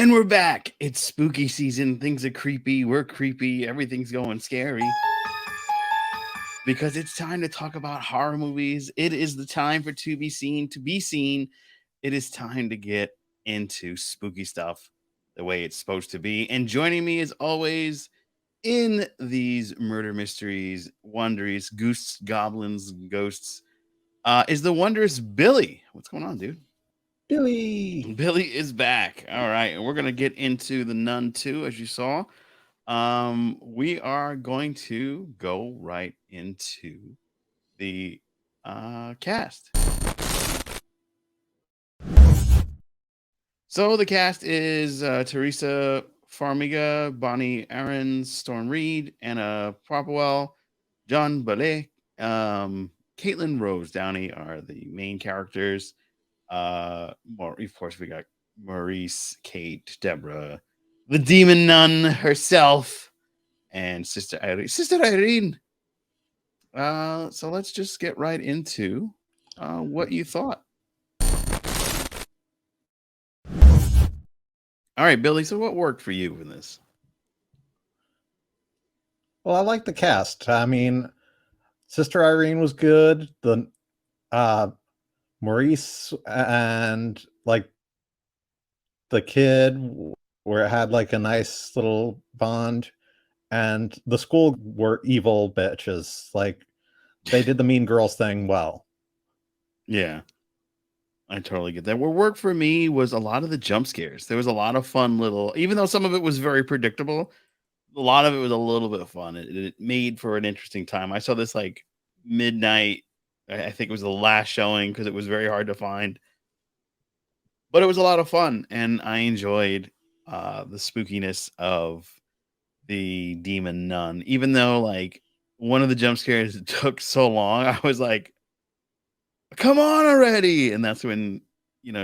And we're back. It's spooky season. Things are creepy. We're creepy. Everything's going scary. Because it's time to talk about horror movies. It is the time for To Be Seen. To be seen, it is time to get into spooky stuff the way it's supposed to be. And joining me as always in these murder mysteries, wonders, goose, goblins, ghosts, is the wondrous Billy. What's going on, dude? Billy. Billy is back. All right, and we're gonna get into the Nun II, as you saw. We are going to go right into the cast. So the cast is Teresa Farmiga, Bonnie Aarons, Storm Reed, Anna Popwell, John Ballet, Caitlin Rose Downey are the main characters. Of course, we got Maurice, Kate, Deborah, the demon nun herself, and Sister Irene. Sister Irene. So let's just get right into what you thought. All right, Billy. So what worked for you in this? Well, I like the cast. I mean, Sister Irene was good. The Maurice and like the kid where it had like a nice little bond, and the school were evil bitches. Like they did the mean girls thing well. Yeah, I totally get that. What worked for me was a lot of the jump scares. There was a lot of fun little, even though some of it was very predictable, a lot of it was a little bit of fun. It made for an interesting time. I saw this like midnight. I think it was the last showing because it was very hard to find, but it was a lot of fun, and I enjoyed the spookiness of the demon nun. Even though like one of the jump scares took so long, I was like, "Come on already!" And that's when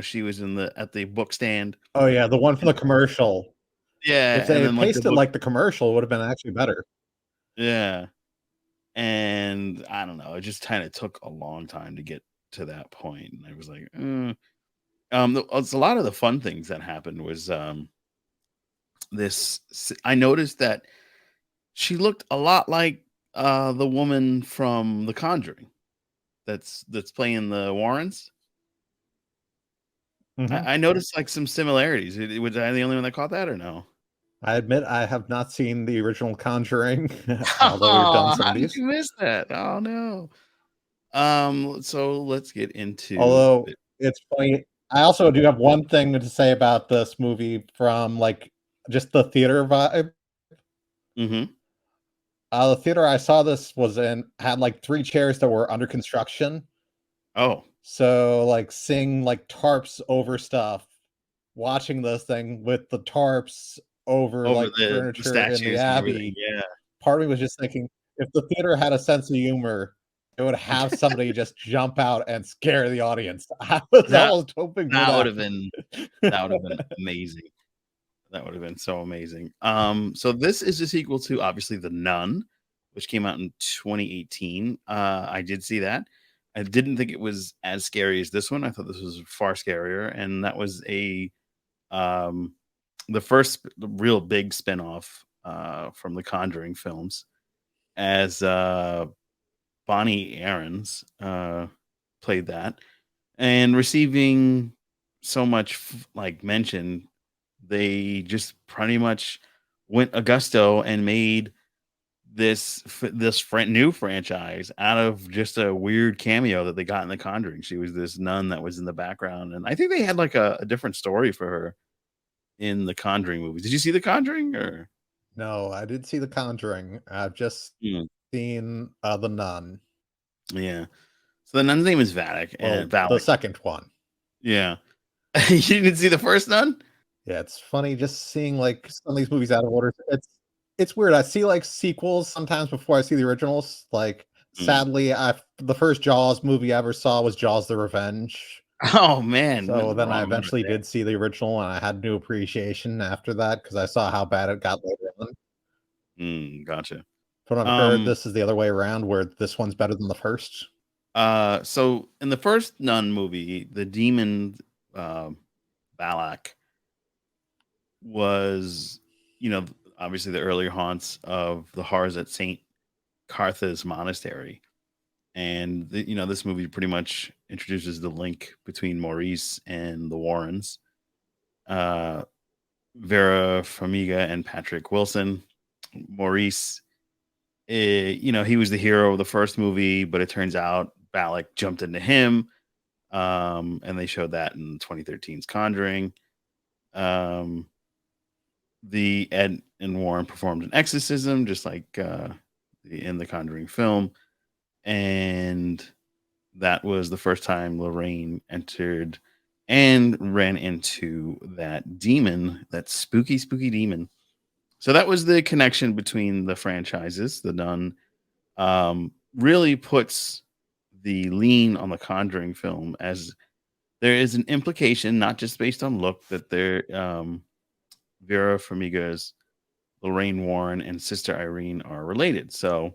she was in the at the book stand. Oh yeah, the one from the commercial. Yeah, If they and had then like the paced it book. like the commercial, it would have been actually better. Yeah, and I don't know. It just kind of took a long time to get to that point, and I was like, it's a lot of the fun things that happened was I noticed that she looked a lot like the woman from The Conjuring that's playing the Warrens. Hmm. I noticed like some similarities. Was I the only one that caught that or no? I admit I have not seen the original Conjuring, although we've done Oh, some how of did these. you miss that? Oh no. So let's get into Although it's funny, I also do have one thing to say about this movie from like just the theater vibe. Mhm. The theater I saw this was in had like 3 chairs that were under construction. Oh, So like seeing like tarps over stuff, watching this thing with the tarps over over like the furniture in the statues and everything. Abbey, Yeah. part of me was just thinking if the theater had a sense of humor, it would have somebody just jump out and scare the audience. I was That almost hoping for that would that. have been that would have been amazing. That would have been so amazing. So this is a sequel to obviously The Nun, which came out in 2018. I did see that. I didn't think it was as scary as this one. I thought this was far scarier, and that was um the first real big spinoff from the Conjuring films, as Bonnie Aarons played that, and receiving so much like mention, they just pretty much went a gusto and made this new franchise out of just a weird cameo that they got in The Conjuring. She was this nun that was in the background, and I think they had like a different story for her in the Conjuring movies. Did you see The Conjuring or? No, I did see The Conjuring. I've just Mm, seen The Nun. yeah. So the nun's name is Valak, and Well, the Valak. second one. Yeah. You didn't see the first nun? Yeah, it's funny just seeing like some of these movies out of order. It's weird. I see like sequels sometimes before I see the originals. Like Mm. sadly, I the first Jaws movie I ever saw was Jaws: The Revenge. Oh man, went So the then I wrong order eventually there. did see the original, and I had new appreciation after that because I saw how bad it got later on. Gotcha. But I've heard Um, this is the other way around, where this one's better than the first. so in the first Nun movie, the demon uh, Balak was, you know, obviously the earlier haunts of the horrors at Saint Cartha's monastery. And this movie pretty much introduces the link between Maurice and the Warrens. Uh, Vera Farmiga and Patrick Wilson. Maurice, he was the hero of the first movie, but it turns out Balak jumped into him. And they showed that in 2013's Conjuring. Um, the Ed and Warren performed an exorcism, just like in the Conjuring film. And that was the first time Lorraine entered and ran into that demon, that spooky, spooky demon. So that was the connection between the franchises. The Nun really puts the lean on the Conjuring film, as there is an implication, not just based on look, that Vera Farmiga's Lorraine Warren and Sister Irene are related. So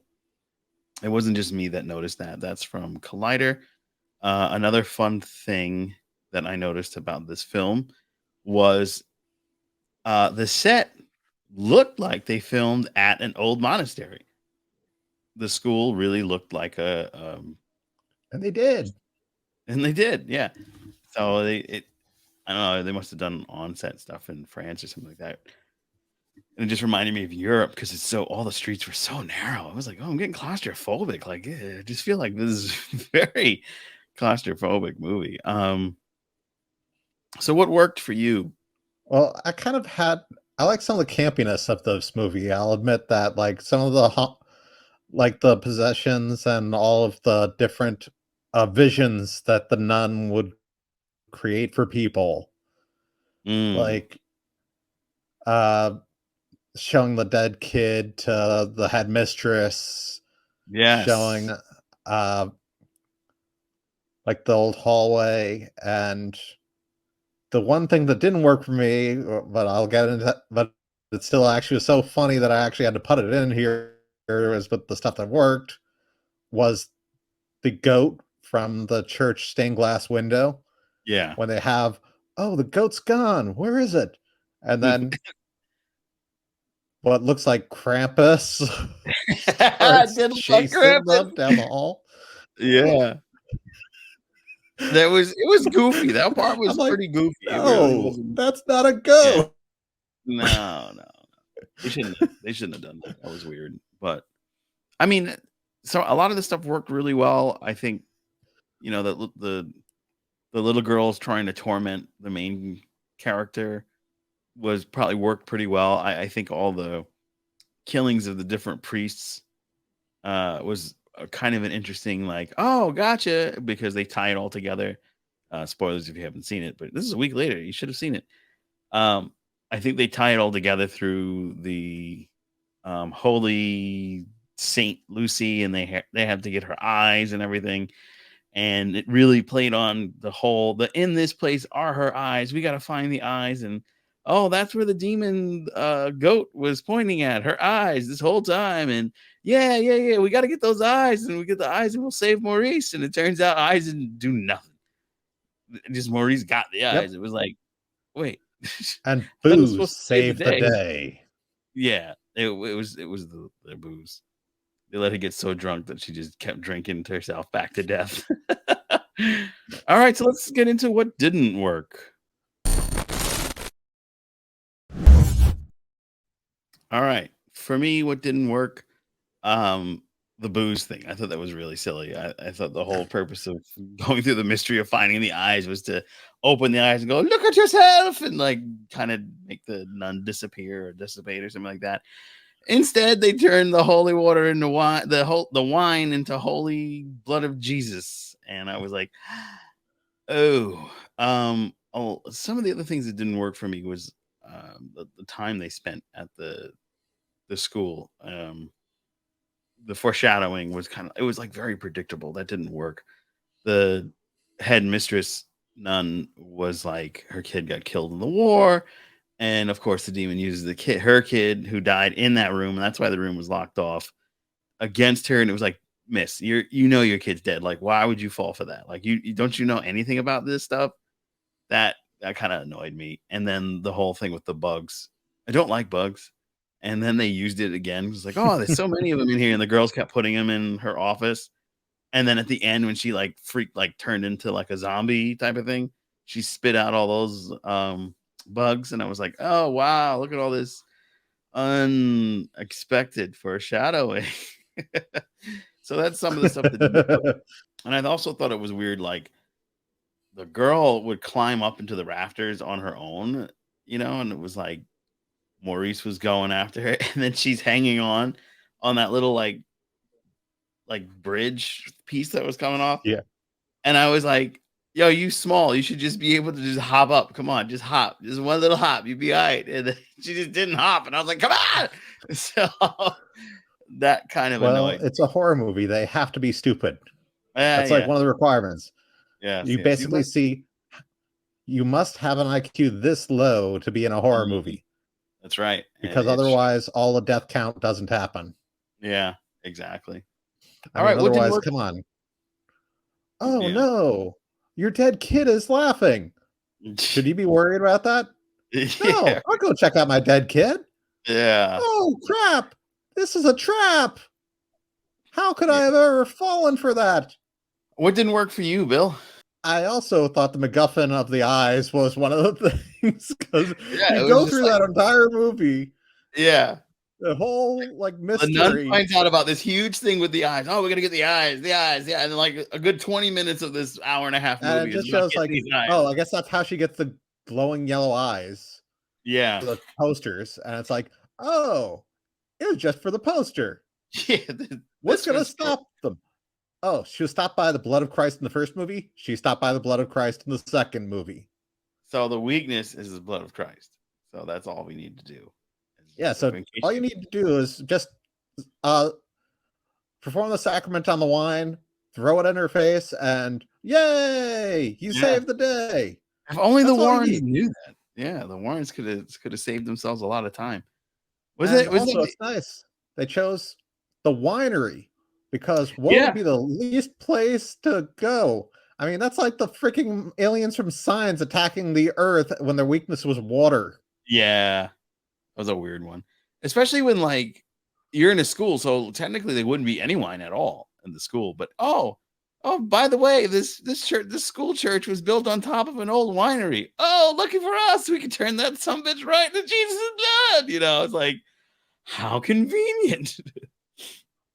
it wasn't just me that noticed that. That's from Collider. Another fun thing that I noticed about this film was the set looked like they filmed at an old monastery. The school really looked like And they did. and they did, yeah. So I don't know, they must have done on-set stuff in France or something like that. And it just reminded me of Europe because all the streets were so narrow. I was like, oh, I'm getting claustrophobic. Like, I just feel like this is very claustrophobic movie. So what worked for you? Well, I like some of the campiness of this movie. I'll admit that, like some of like the possessions and all of the different visions that the nun would create for people, Mm, like uh, showing the dead kid to the headmistress, showing yes. uh, like the old hallway. And the one thing that didn't work for me, but I'll get into that, but it still actually was so funny that I actually had to put it in here, is but the stuff that worked was the goat from the church stained glass window Yeah. when they have, oh, the goat's gone. Where is it? And then what looks like Krampus It starts did look like chasing Krampus. them down the hall. Yeah. It was goofy. That part I'm was like, pretty goofy. It really no, wasn't. that's not a Yeah. goat. No, no. They shouldn't have done that. That was weird. But I mean, so a lot of the stuff worked really well. I think, the little girls trying to torment the main character was probably worked pretty well. I think all the killings of the different priests was kind of an interesting, like, oh, gotcha, because they tie it all together. Spoilers if you haven't seen it, but this is a week later. You should have seen it. Um, I think they tie it all together through the holy Saint Lucy, and they have to get her eyes and everything. And it really played on the in this place are her eyes. We got to find the eyes, and oh, that's where the demon goat was pointing at, her eyes this whole time. And yeah, yeah, yeah, we got to get those eyes, and we get the eyes, and we'll save Maurice. And it turns out eyes didn't do nothing. Just Maurice got the eyes. Yep. It was like, wait, And I thought it was booze supposed to save the saved the day. day. Yeah, it was the booze. They let her get so drunk that she just kept drinking herself back to death. All right, so let's get into what didn't work. All right, for me, what didn't work, um, the booze thing. I thought that was really silly. I thought the whole purpose of going through the mystery of finding the eyes was to open the eyes and go, "Look at yourself," and like kind of make the nun disappear or dissipate or something like that. Instead, they turned the holy water into wine, the wine into holy blood of Jesus, and I was like, some of the other things that didn't work for me was the time they spent at the school. The foreshadowing was it was like very predictable. That didn't work. The headmistress nun was like, her kid got killed in the war, and of course the demon uses her kid who died in that room, and that's why the room was locked off, against her. And it was like, miss, your kid's dead. Like, why would you fall for that? Like, you don't you know anything about this stuff? That that kind of annoyed me. And then the whole thing with the bugs. I don't like bugs. And then they used it again. It was like, oh, there's so many of them in here, and the girls kept putting them in her office. And then at the end, when she like freaked, like turned into like a zombie type of thing, she spit out all those bugs, and I was like, oh wow, look at all this unexpected foreshadowing. So that's some of the stuff that didn't work. And I also thought it was weird, like the girl would climb up into the rafters on her own, and it was like Maurice was going after her, and then she's hanging on that little like bridge piece that was coming off. Yeah. And I was like, yo, you small. You should just be able to just hop up. Come on, just hop. Just one little hop. You'd be all right. And then she just didn't hop. And I was like, come on. So that kind of Well, annoyed it's me. a horror movie. They have to be stupid. That's like Yeah. one of the requirements. Yes, You yes. basically see you must have an IQ this low to be in a horror Mhm. movie That's right. And because it showed. otherwise all the death count doesn't happen. Yeah, exactly. I All mean, right. What didn't otherwise, work? come on. Oh Yeah. no, your dead kid is laughing. Should you be worried about that? Yeah. No, I'll go check out my dead kid. Yeah. Oh crap! This is a trap. How could I Yeah. have ever fallen for that? What didn't work for you, Bill? I also thought the MacGuffin of the eyes was one of the things because Yeah, you it was go just through like, that entire movie, yeah. the whole like The nun mystery, finds out about this huge thing with the eyes. Oh, we're gonna get the eyes, the eyes, yeah. And then like a good 20 minutes of this hour and a half and it movie is just about shows getting like, these eyes. oh, I guess that's how she gets the glowing yellow eyes Yeah. for the posters, and it's like, oh, it was just for the poster. Yeah. What's This gonna was for, stop them? Oh, she was stopped by the blood of Christ in the first movie. She stopped by the blood of Christ in the second movie. so the weakness is the blood of Christ. So that's all we need to do. Yeah, So so in all case you need to do is just uh perform the sacrament on the wine, throw it in her face, and yay! You yeah. saved the day. If only the That's all you Warrens need. knew that. Yeah, the Warrens could have saved themselves a lot of time. Was And it was also, it it's nice they chose the winery because what would Yeah. be the least place to go? I mean, that's like the freaking aliens from Signs attacking the Earth when their weakness was water. Yeah. That was a weird one. Especially when like you're in a school, so technically there wouldn't be any wine at all in the school. But oh, by the way, this school church was built on top of an old winery. Oh, lucky for us, we could turn that some bitch right into Jesus' blood. It's like how convenient.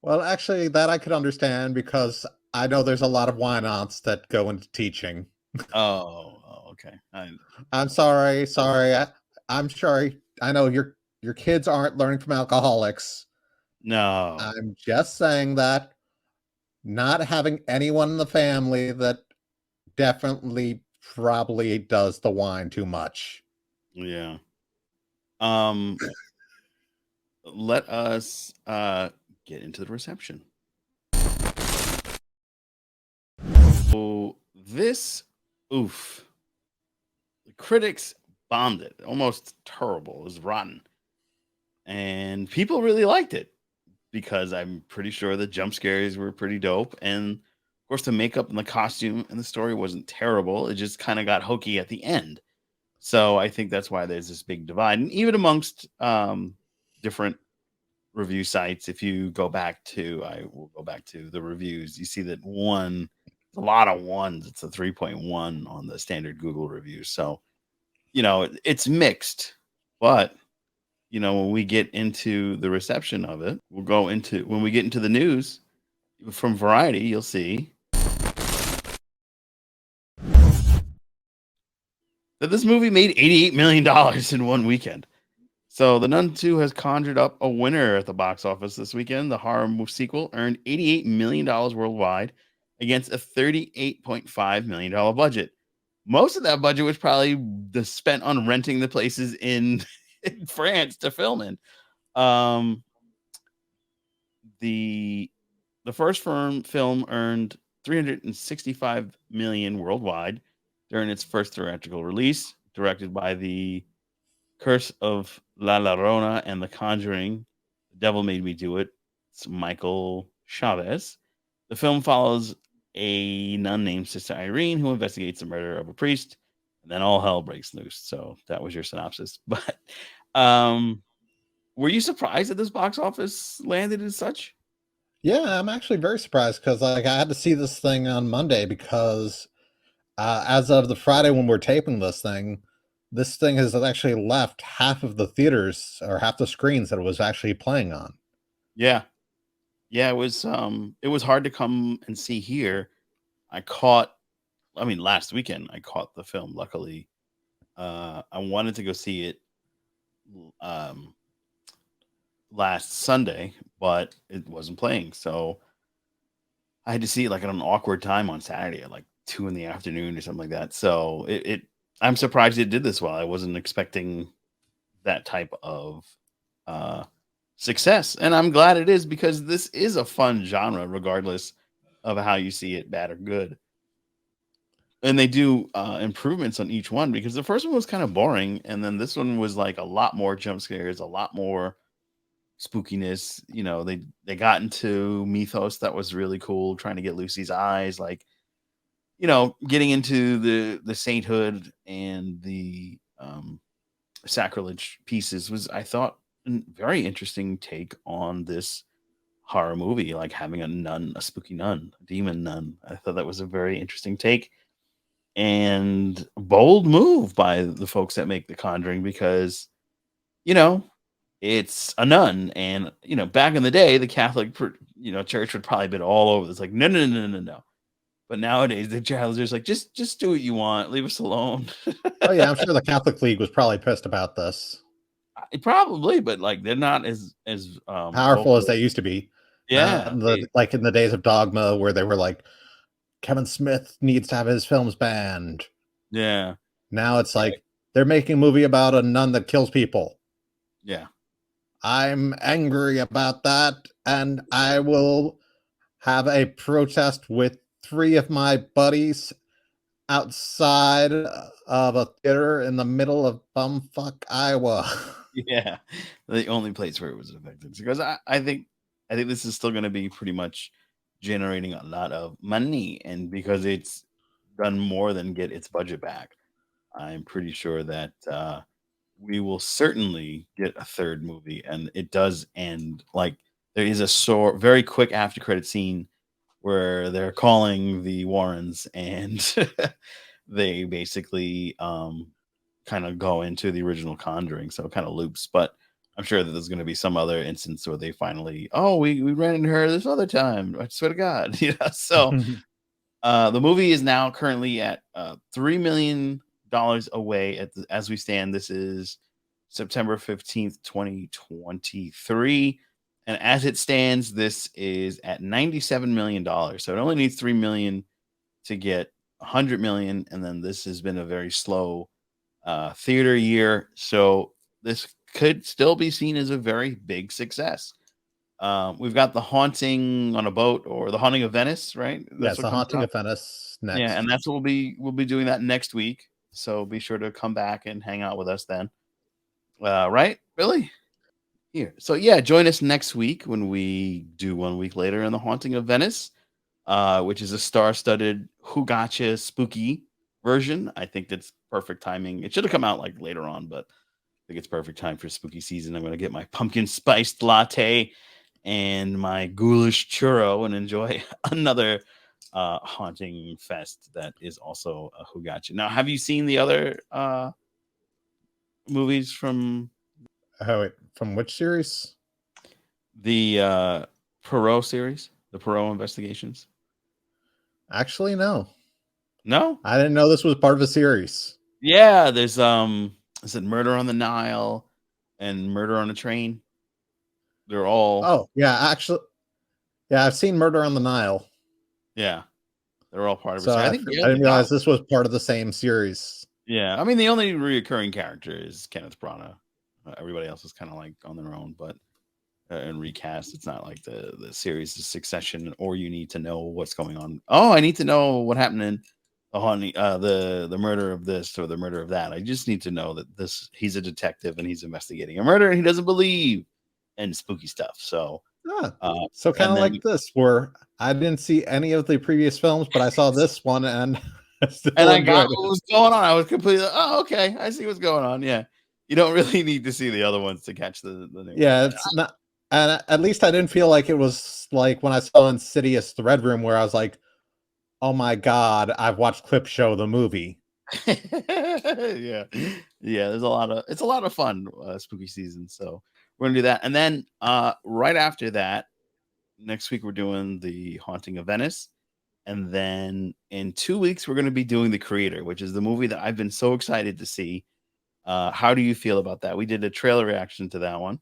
Well, actually, that I could understand because I know there's a lot of wine aunts that go into teaching. Okay. I'm sorry, sorry. I'm sorry. I know your kids aren't learning from alcoholics. No. I'm just saying that not having anyone in the family that definitely probably does the wine too much. Yeah. Um, let us get into the reception. So this, oof, the critics bombed it. Almost terrible. It was rotten. And people really liked it because I'm pretty sure the jump scares were pretty dope. And of course, the makeup and the costume and the story wasn't terrible. It just kind of got hokey at the end. So I think that's why there's this big divide. And even amongst different review sites, if you go back to, I will go back to the reviews, you see that a lot of ones. It's a 3.1 on the standard Google reviews. So, it's mixed, but when we get into the reception of it, when we get into the news from Variety, you'll see that this movie made $88 million in one weekend. So the Nun II has conjured up a winner at the box office this weekend. The sequel earned $88 million worldwide against a $38.5 million budget. Most of that budget was probably spent on renting the places in, in France to film in. Um, the the first film earned 365 million worldwide during its first theatrical release, directed by the Curse of La Llorona and The Conjuring, The Devil Made Me Do It. It's Michael Chavez. The film follows a nun named Sister Irene who investigates the murder of a priest and then all hell breaks loose. So that was your synopsis. But um, were you surprised that this box office landed as such? Yeah, I'm actually very surprised because like I had to see this thing on Monday because as of the Friday when we're taping this thing has actually left half of the theaters or half the screens that it was actually playing on. Yeah, yeah. It was hard to come and see here. I caught, I mean, last weekend I caught the film. Luckily, I wanted to go see it um last Sunday, but it wasn't playing. So I had to see it like at an awkward time on Saturday at like 2 in the afternoon or something like that. So I'm surprised it did this well. I wasn't expecting that type of uh success. And I'm glad it is because this is a fun genre, regardless of how you see it, bad or good. And they do improvements on each one because the first one was kind of boring, and then this one was like a lot more jump scares, a lot more spookiness. They got into mythos that was really cool, trying to get Lucy's eyes, like getting into the sainthood and the sacrilege pieces was, I thought, a very interesting take on this horror movie, like having a nun, a spooky nun, a demon nun. I thought that was a very interesting take and bold move by the folks that make The Conjuring because, you know, it's a nun, and back in the day, the Catholic, church would probably been all over this, like, no, no, no, no, no, no. But nowadays, the child is just like, just do what you want, leave us alone. Oh yeah, I'm sure the Catholic League was probably pissed about this. Probably, but like they're not as Powerful as vocal. they used to be. Yeah, Like in the days of Dogma where they were like, Kevin Smith needs to have his films banned. yeah, Now it's right, like they're making a movie about a nun that kills people. yeah, I'm angry about that, and I will have a protest with three of my buddies outside of a theater in the middle of bumfuck Iowa. yeah. The only place where it was affected because I think this is still going to be pretty much generating a lot of money, and because it's done more than get its budget back, I'm pretty sure that we will certainly get a third movie, and it does end like there is a very quick after credit scene where they're calling the Warrens, and they basically kind of go into the original Conjuring, so it kind of loops. But I'm sure that there's going to be some other instance where they finally, oh, we ran into her this other time. I swear to God, So the movie is now currently at $3 million away as we stand. This is September 15th, 2023. And as it stands, this is at $97 million. So it only needs 3 million to get 100 million. And then this has been a very slow theater year. So this could still be seen as a very big success. We've got The Haunting on a Boat, or The Haunting of Venice, right? That's Yes, what The comes Haunting out. of Venice Yeah, and next. that's what we'll be doing that next week. So be sure to come back and hang out with us then. Right, Billy? Here. So yeah, join us next week when we do 1 week later in The Haunting of Venice, which is a star-studded Who Gotcha spooky version. I think that's perfect timing. It should have come out like later on, but I think it's perfect time for spooky season. I'm gonna get my pumpkin spiced latte and my ghoulish churro and enjoy another haunting fest that is also a Who Gotcha. Now, have you seen the other movies from Oh, wait, from which series? the Poirot series, the Poirot investigations? Actually, no. No? I didn't know this was part of a series. Yeah, there's is it Murder on the Nile and Murder on a Train? They're all, Oh, yeah, actually, yeah, I've seen Murder on the Nile, yeah, they're all part of it. so So I think, yeah, I they didn't got, realize this was part of the same series. yeah. I mean, the only reoccurring character is Kenneth Branagh. Everybody else is kind of like on their own, but and recast. It's not like the series is Succession, or you need to know what's going on. Oh, I need to know what happened in the murder of this or the murder of that. I just need to know that this he's a detective and he's investigating a murder and he doesn't believe in spooky stuff. So, Ah, uh, so kind and of then like this, where I didn't see any of the previous films, but I saw this one, and And still I got enjoyed what it. was going on. I was completely, "Oh, okay. I see what's going on." Yeah. You don't really need to see the other ones to catch the new one, Yeah, but it's not, and at least I didn't feel like it was like when I saw Insidious: The Red Room, where I was like, "Oh my god, I've watched clip show the movie." yeah. Yeah, there's a lot of it's a lot of fun, spooky season, so we're gonna do that, and then, right after that, next week, we're doing The Haunting of Venice, and then in 2 weeks, we're gonna be doing The Creator, which is the movie that I've been so excited to see. How do you feel about that? We did a trailer reaction to that one.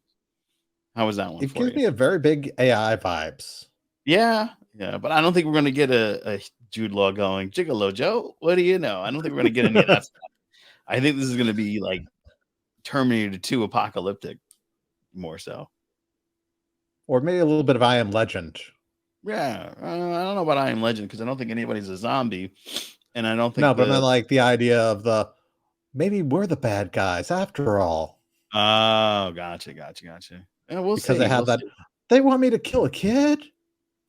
How was that one It for gives you? me a very big AI vibes. Yeah, yeah, but I don't think we're gonna get a Jude Law going, "Gigolo Joe, what do you know?" I don't think we're gonna get any of that stuff. I think this is gonna be like Terminator 2 apocalyptic more so. Or maybe a little bit of I Am Legend. Yeah, I don't know about I Am Legend because I don't think anybody's a zombie, and I don't No, think but I meant the like the idea of the, maybe we're the bad guys after all, oh, gotcha, gotcha, gotcha. Yeah, we'll because they see, had we'll that, see. "They want me to kill a kid?"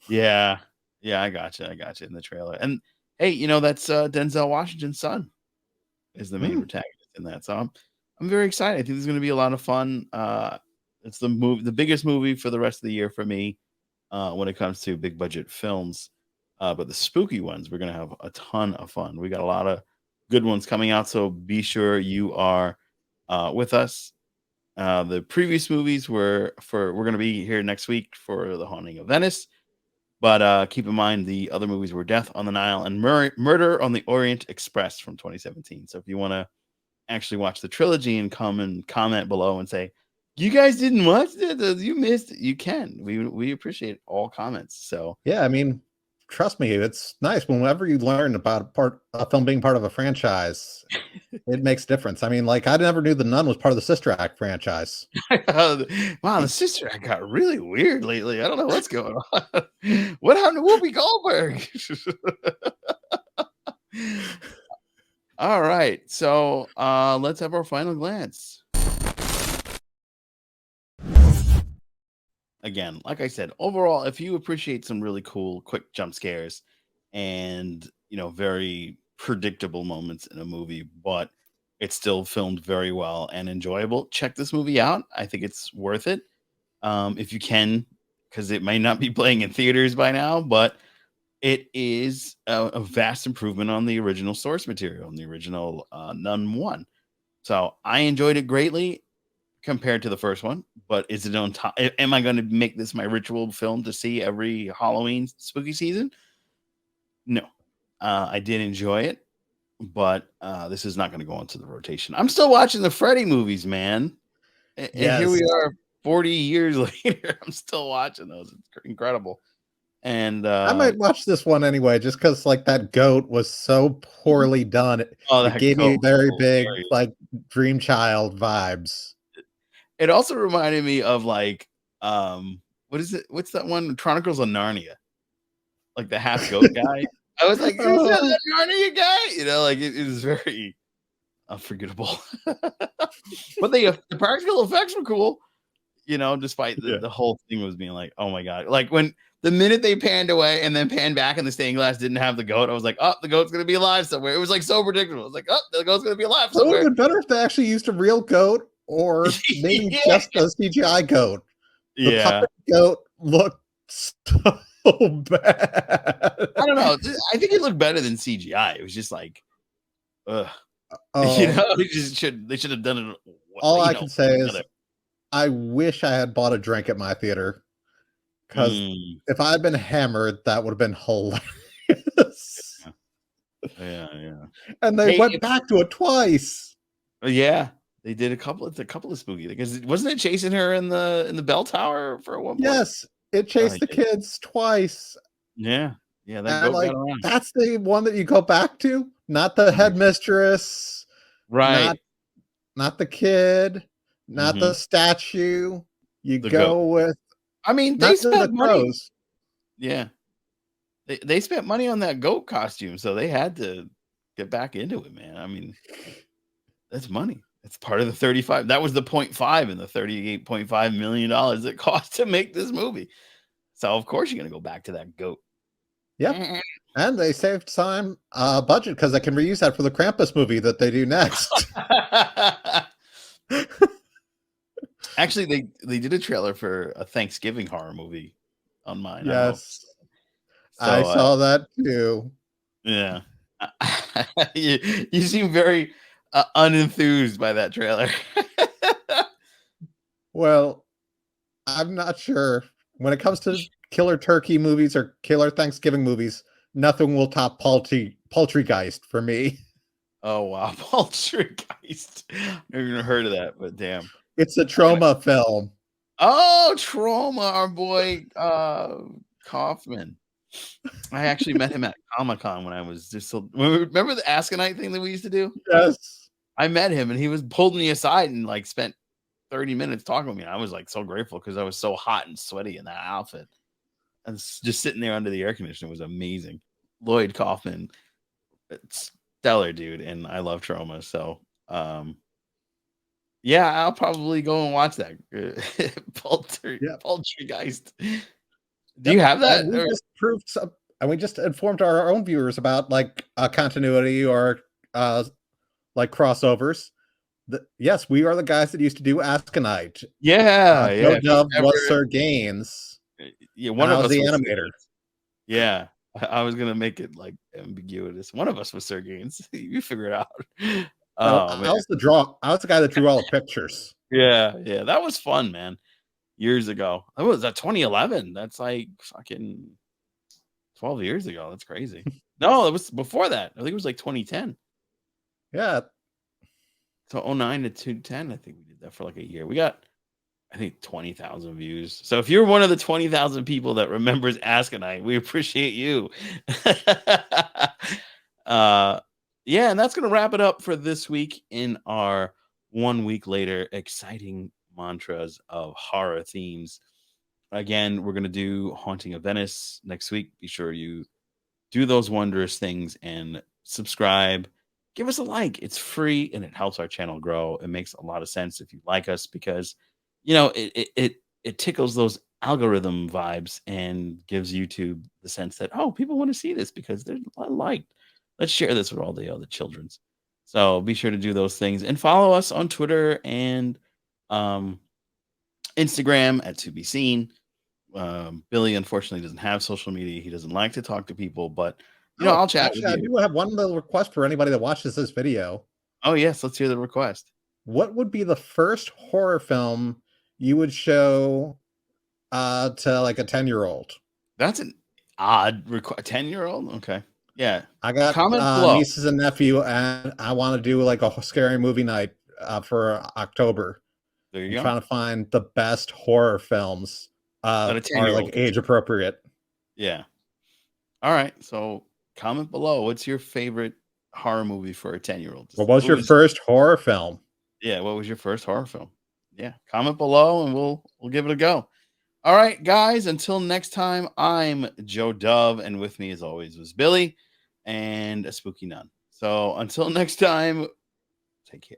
Yeah, yeah, I gotcha in the trailer, and hey, that's, Denzel Washington's son is the main Mm, protagonist in that, so I'm very excited. I think this is gonna be a lot of fun. It's the biggest movie for the rest of the year for me, when it comes to big budget films. But the spooky ones, we're gonna have a ton of fun. We got a lot of good ones coming out, so be sure you are with us. The previous movies we're gonna be here next week for The Haunting of Venice. But keep in mind the other movies were Death on the Nile and Murder on the Orient Express from 2017. So if you want to actually watch the trilogy and come and comment below and say, "You guys didn't watch it, you missed it," you can. We appreciate all comments. So yeah, I mean, trust me, it's nice whenever you learn about a film being part of a franchise, it makes a difference. I mean, like, I never knew The Nun was part of the Sister Act franchise. wow, the sister I got really weird lately. I don't know what's going on. What happened to Whoopi Goldberg? All right. So let's have our final glance. Again, like I said, overall, if you appreciate some really cool, quick jump scares and, very predictable moments in a movie, but it's still filmed very well and enjoyable, check this movie out. I think it's worth it. If you can, because it may not be playing in theaters by now, but it is a vast improvement on the original source material and the original Nun 1. So I enjoyed it greatly compared to the first one, but is it on top? Am I going to make this my ritual film to see every Halloween spooky season? No. I did enjoy it, but this is not going to go into the rotation. I'm still watching the Freddy movies, man. And here Yes. we are 40 years later. I'm still watching those. It's incredible. And I might watch this one anyway, just because like, that goat was so poorly done. oh, It that gave goat me very was big, hilarious. like, Dream Child vibes. It also reminded me of like, what is it? What's that one? Chronicles of Narnia, like the half goat guy. I was like, is that Oh, the Narnia guy? Like it is very unforgettable. But the practical effects were cool, despite the, yeah. the whole thing was being like, oh my god. Like when the minute they panned away and then panned back and the stained glass didn't have the goat, I was like, oh, the goat's gonna be alive somewhere. It was like so predictable. I was like, oh, the goat's gonna be alive It would somewhere. have been better if they actually used a real goat, or maybe Yeah. just a CGI goat. The Yeah. puppet goat looked so bad. I don't know. I think it looked better than CGI. It was just like, ugh. Oh, They should have done it, all I one can say or the is other. I wish I had bought a drink at my theater, because Mm, if I had been hammered, that would have been hilarious. yeah, yeah, yeah. And they Hey, went back to it twice. yeah, they did a couple of spooky because wasn't it chasing her in the bell tower for at one point? Yes, it Oh chased the yeah, kids twice. yeah, yeah. That And, goat got like, around. that's the one that you go back to? Not the Mhm. headmistress, not Right. not the kid, not the Hmm. statue. You The goat. go with, I mean, they not even spent the money. crows. Yeah, they spent money on that goat costume, so they had to get back into it, man. I mean, that's money. It's part of the 35. That was the point five in the $38.5 million it cost to make this movie. So of course you're gonna go back to that goat. Yep. And they saved time, budget because they can reuse that for the Krampus movie that they do next. Actually, they did a trailer for a Thanksgiving horror movie on mine. I don't know. Yes, I So, saw that too. yeah. You seem very, unenthused by that trailer. Well, I'm not sure. When it comes to killer turkey movies or killer Thanksgiving movies, nothing will top Poultrygeist for me. Oh, wow. Poltergeist. Never even heard of that, but damn. It's a I trauma film. Oh, Trauma, our boy, Kaufman. I actually met him at Comic-Con when I was just so remember the Asconite thing that we used to do? Yes. I met him and he was pulled me aside and, like, spent 30 minutes talking with me. I was, like, so grateful because I was so hot and sweaty in that outfit. And just sitting there under the air conditioner was amazing. Lloyd Kaufman, stellar dude, and I love Trauma, so, yeah, I'll probably go and watch that, Yep. Poltergeist. Do you Yep. have that? And we Or just proved some and we just informed our own viewers about like continuity or uh like crossovers. Yes, we are the guys that used to do Asconite. yeah, yeah, Joe if you Dub ever was Sir Gaines, yeah, and one I of was us the was animator. Sergeants. Yeah, I was gonna make it, like, ambiguous. One of us was Sir Gaines. You figure it out. No, Oh, man. I was the guy that drew all the pictures. Yeah, yeah, that was fun, man. Years ago. That was, 2011. That's, like, fucking 12 years ago. That's crazy. No, it was before that. I think it was, like, 2010. Yeah. So '09 to 2010, I think we did that for, like, a year. We got, I think, 20,000 views. So if you're one of the 20,000 people that remembers Asconite, we appreciate you. uh, yeah, and that's gonna wrap it up for this week in our 1 week later exciting mantras of horror themes. Again, we're gonna do Haunting of Venice next week. Be sure you do those wondrous things and subscribe. Give us a like. It's free and it helps our channel grow. It makes a lot of sense if you like us because it tickles those algorithm vibes and gives YouTube the sense that, oh, people want to see this because they're liked. Let's share this with all the other childrens. So be sure to do those things and follow us on Twitter and um, Instagram at to be seen. Billy unfortunately doesn't have social media. He doesn't like to talk to people, but Oh, I'll chat with actually, I you. do have one little request for anybody that watches this video. Oh yes, let's hear the request. What would be the first horror film you would show to like a 10-year-old? That's an odd request. 10-year-old? Okay. Yeah. I got Comment below. nieces and nephew, and I want to do like a scary movie night for October. There you I'm go. trying to find the best horror films That a are like 10-year-old can age see. appropriate. Yeah. All right. So comment below. What's your favorite horror movie for a 10-year-old? What was What your was first horror film? yeah, what was your first horror film? Yeah. Comment below and we'll give it a go. All right, guys, until next time, I'm Joe Dove, and with me as always was Billy and a spooky nun. So until next time, take care.